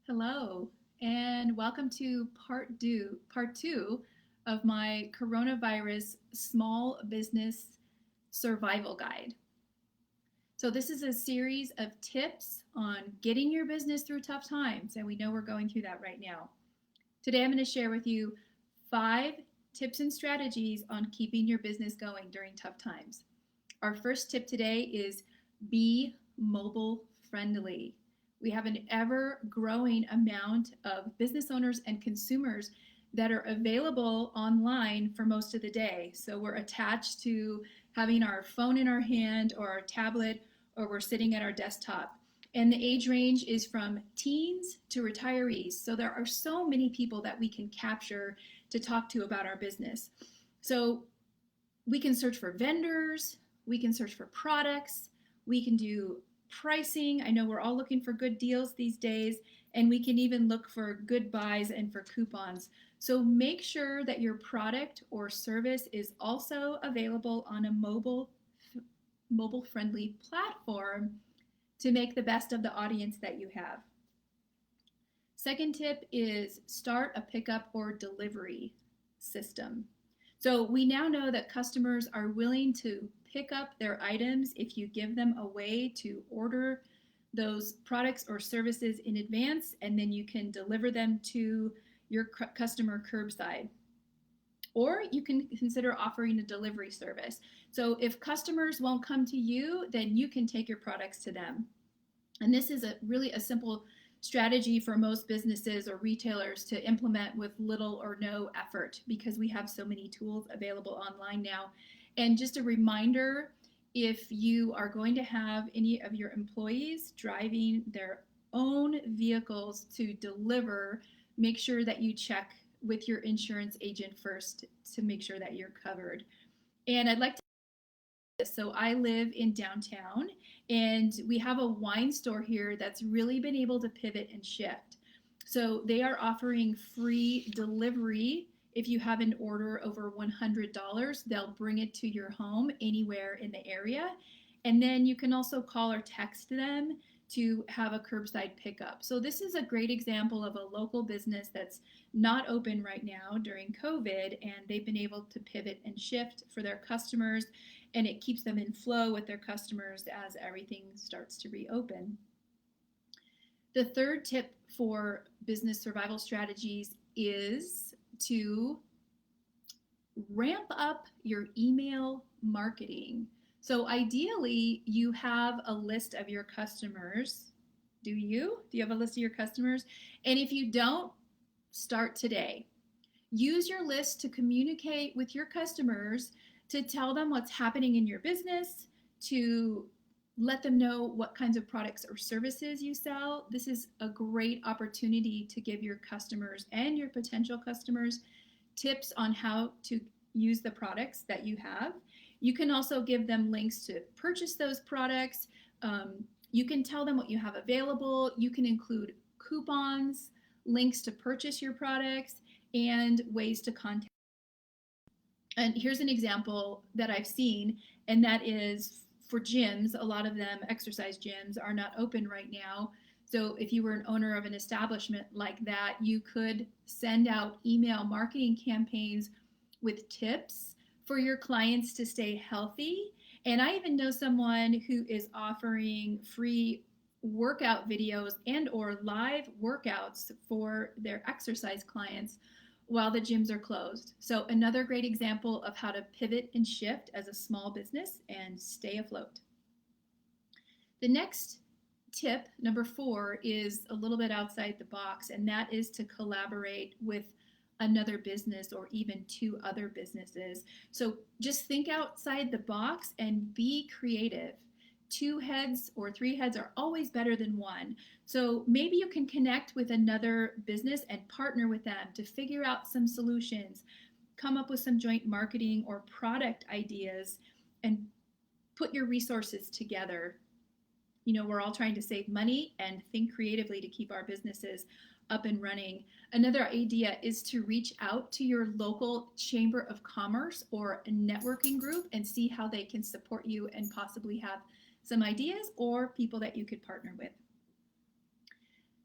Hello, and welcome to part two of my coronavirus small business survival guide. So this is a series of tips on getting your business through tough times, and we know we're going through that right now. Today I'm going to share with you 5 tips and strategies on keeping your business going during tough times. Our first tip today is be mobile friendly. We have an ever growing amount of business owners and consumers that are available online for most of the day. So we're attached to having our phone in our hand or our tablet, or we're sitting at our desktop. And the age range is from teens to retirees. So there are so many people that we can capture to talk to about our business. So we can search for vendors, we can search for products, we can do pricing. I know we're all looking for good deals these days, and we can even look for good buys and for coupons. So make sure that your product or service is also available on a mobile friendly platform to make the best of the audience that you have. Second tip is start a pickup or delivery system. So we now know that customers are willing to pick up their items if you give them a way to order those products or services in advance, and then you can deliver them to your customer curbside. Or you can consider offering a delivery service. So if customers won't come to you, then you can take your products to them. And this is really a simple strategy for most businesses or retailers to implement with little or no effort, because we have so many tools available online now. And just a reminder, if you are going to have any of your employees driving their own vehicles to deliver, make sure that you check with your insurance agent first to make sure that you're covered. And I'd like to So I live in downtown, and we have a wine store here that's really been able to pivot and shift. So they are offering free delivery. If you have an order over $100, they'll bring it to your home anywhere in the area. And then you can also call or text them to have a curbside pickup. So this is a great example of a local business that's not open right now during COVID, and they've been able to pivot and shift for their customers, and it keeps them in flow with their customers as everything starts to reopen. The third tip for business survival strategies is to ramp up your email marketing. So ideally, you have a list of your customers. Do you? Do you have a list of your customers? And if you don't, start today. Use your list to communicate with your customers, to tell them what's happening in your business, to let them know what kinds of products or services you sell. This is a great opportunity to give your customers and your potential customers tips on how to use the products that you have. You can also give them links to purchase those products. You can tell them what you have available. You can include coupons, links to purchase your products, and ways to contact. And here's an example that I've seen, and that is for gyms. A lot of them, exercise gyms, are not open right now. So if you were an owner of an establishment like that, you could send out email marketing campaigns with tips for your clients to stay healthy. And I even know someone who is offering free workout videos and or live workouts for their exercise clients while the gyms are closed. So another great example of how to pivot and shift as a small business and stay afloat. The next tip, number 4, is a little bit outside the box, and that is to collaborate with another business or even 2 other businesses. So just think outside the box and be creative. 2 heads or 3 heads are always better than 1. So maybe you can connect with another business and partner with them to figure out some solutions, come up with some joint marketing or product ideas, and put your resources together. You know, we're all trying to save money and think creatively to keep our businesses up and running. Another idea is to reach out to your local chamber of commerce or a networking group and see how they can support you and possibly have some ideas or people that you could partner with.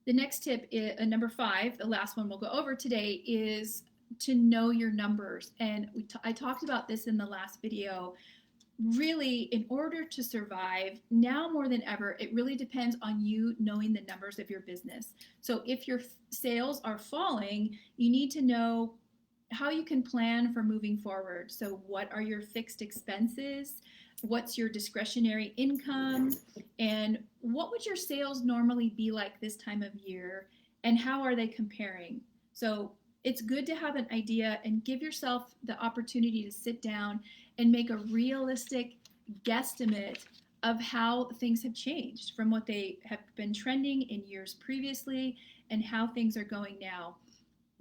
The next tip, number 5, the last one we'll go over today, is to know your numbers. And I talked about this in the last video. Really, in order to survive, now more than ever, it really depends on you knowing the numbers of your business. So if your sales are falling, you need to know how you can plan for moving forward. So what are your fixed expenses? What's your discretionary income? And what would your sales normally be like this time of year? And how are they comparing? So it's good to have an idea and give yourself the opportunity to sit down and make a realistic guesstimate of how things have changed from what they have been trending in years previously and how things are going now.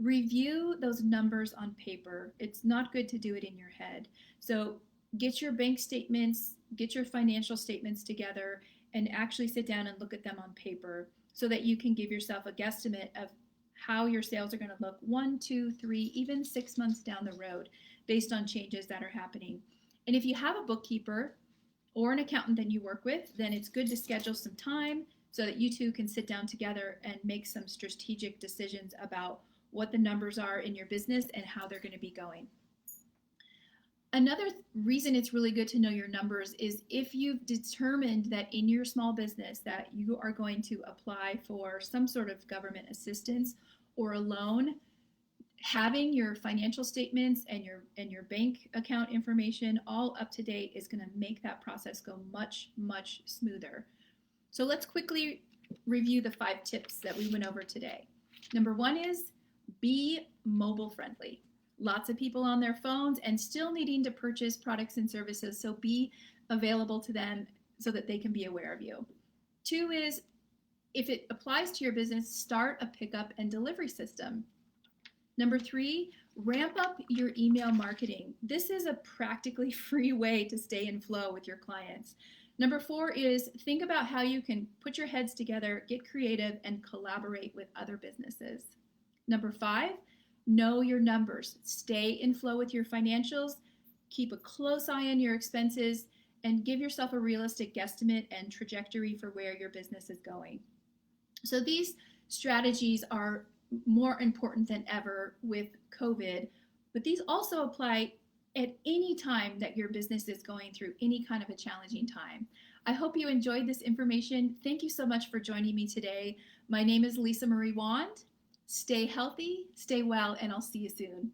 Review those numbers on paper. It's not good to do it in your head. So get your bank statements, get your financial statements together, and actually sit down and look at them on paper so that you can give yourself a guesstimate of how your sales are going to look 1, 2, 3, even 6 months down the road based on changes that are happening. And if you have a bookkeeper or an accountant that you work with, then it's good to schedule some time so that you two can sit down together and make some strategic decisions about what the numbers are in your business and how they're going to be going. Another reason it's really good to know your numbers is if you've determined that in your small business that you are going to apply for some sort of government assistance or a loan, having your financial statements and your bank account information all up to date is going to make that process go much smoother. So let's quickly review the 5 tips that we went over today. Number 1 is be mobile friendly. Lots of people on their phones and still needing to purchase products and services, so be available to them so that they can be aware of you. 2 is, if it applies to your business, start a pickup and delivery system. Number 3, ramp up your email marketing. This is a practically free way to stay in flow with your clients. Number 4 is think about how you can put your heads together, get creative, and collaborate with other businesses. Number 5, know your numbers. Stay in flow with your financials, keep a close eye on your expenses, and give yourself a realistic guesstimate and trajectory for where your business is going. So these strategies are more important than ever with COVID, but these also apply at any time that your business is going through any kind of a challenging time. I hope you enjoyed this information. Thank you so much for joining me today. My name is Lisa Marie Wand. Stay healthy, stay well, and I'll see you soon.